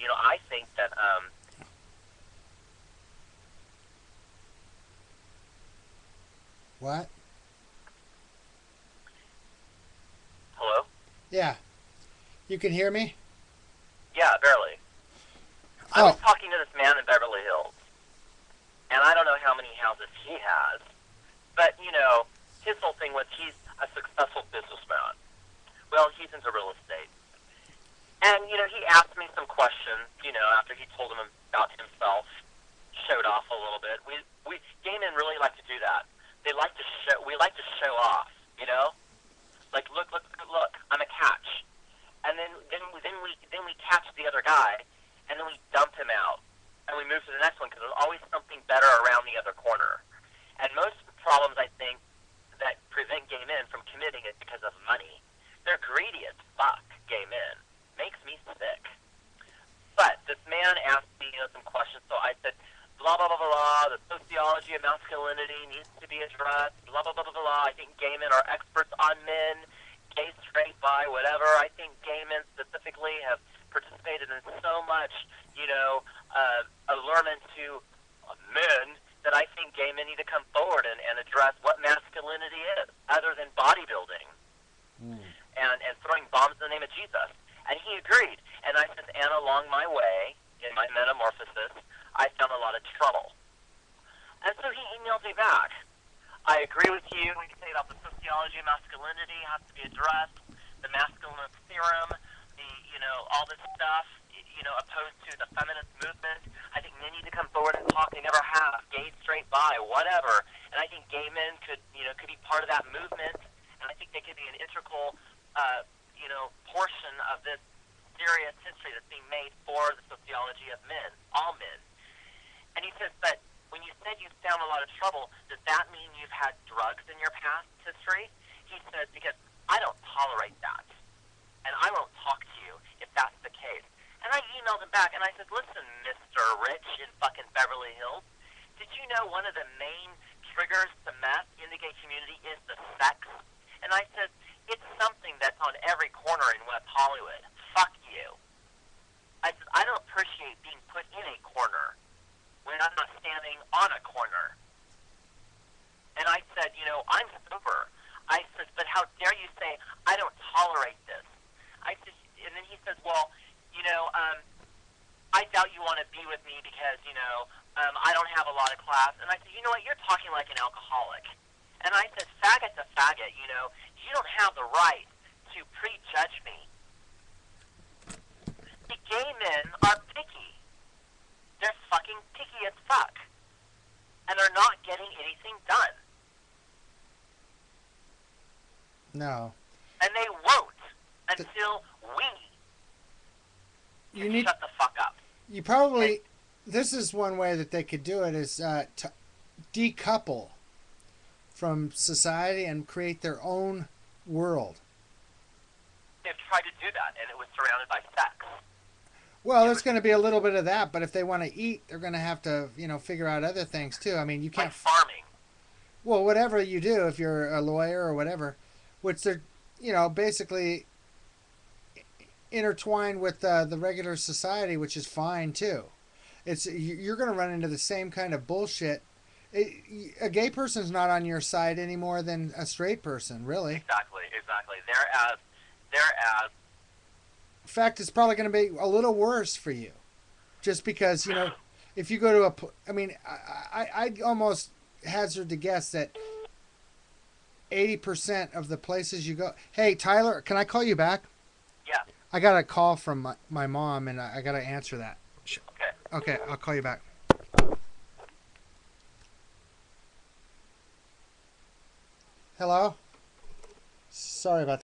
I think that What? hello. Yeah. You can hear me? Yeah, barely. I was Oh, talking to this man in Beverly Hills, and I don't know how many houses he has, but his whole thing was he's a successful businessman. Well, he's into real estate, and he asked me some questions. After he told him about himself, showed off a little bit. We gay men really like to do that. They like to show. We like to show off. Like look, I'm a catch. And then we catch the other guy, and then we dump him out, and we move to the next one because there's always something better around the other corner. And most of the problems I think that prevent gay men from committing it because of money. They're greedy as fuck. Gay men makes me sick. But this man asked me some questions, so I said blah blah blah blah blah. The sociology of masculinity needs to be addressed. Blah blah blah blah blah. I think gay men are experts on men. Gay, straight, bi, whatever. I think gay men specifically have participated in so much, allurement to men that I think gay men need to come forward and address what masculinity is, other than bodybuilding mm. and throwing bombs in the name of Jesus. And he agreed. And I said, and along my way, in my metamorphosis, I found a lot of trouble. And so he emailed me back. I agree with you. We can say about the sociology of masculinity has to be addressed. The masculine theorem, all this stuff, opposed to the feminist movement. I think men need to come forward and talk. They never have. Gay, straight, bi, whatever. And I think gay men could be part of that movement. And I think they could be an integral, portion of this serious history that's being made for the sociology of men, all men. And he says, but when you said you found a lot of trouble, does that mean you've had drugs in your past history? He says, because I don't tolerate that. And I won't talk to you if that's the case. And I emailed him back, and I said, listen, Mr. Rich in fucking Beverly Hills, did you know one of the main triggers to meth in the gay community is the sex? And I said, it's something that's on every corner in West Hollywood. Fuck you. I said, I don't appreciate being put in a corner when I'm not standing on a corner. And I said, I'm sober. I said, but how dare you say, I don't tolerate this? I said, and then he says, well, I doubt you want to be with me because, I don't have a lot of class. And I said, you know what, you're talking like an alcoholic. And I said, faggot's a faggot, you don't have the right to prejudge me. The gay men are picky. They're fucking picky as fuck. And they're not getting anything done. No. And they won't until we You need. shut the fuck up. You probably. This is one way that they could do it is to decouple from society and create their own world. They've tried to do that, and it was surrounded by sex. Well, there's going to be a little bit of that, but if they want to eat, they're going to have to, figure out other things too. I mean, you can't. Like farming. Well, whatever you do, if you're a lawyer or whatever, which they're, basically intertwined with the regular society, which is fine too. You're going to run into the same kind of bullshit. A gay person's not on your side any more than a straight person, really. Exactly. They're as. In fact, it's probably going to be a little worse for you, just because if you go to I'd almost hazard to guess that 80% of the places you go. Hey, Tyler, can I call you back? Yeah. I got a call from my mom, and I got to answer that. Okay. Okay, I'll call you back. Hello? Sorry about that.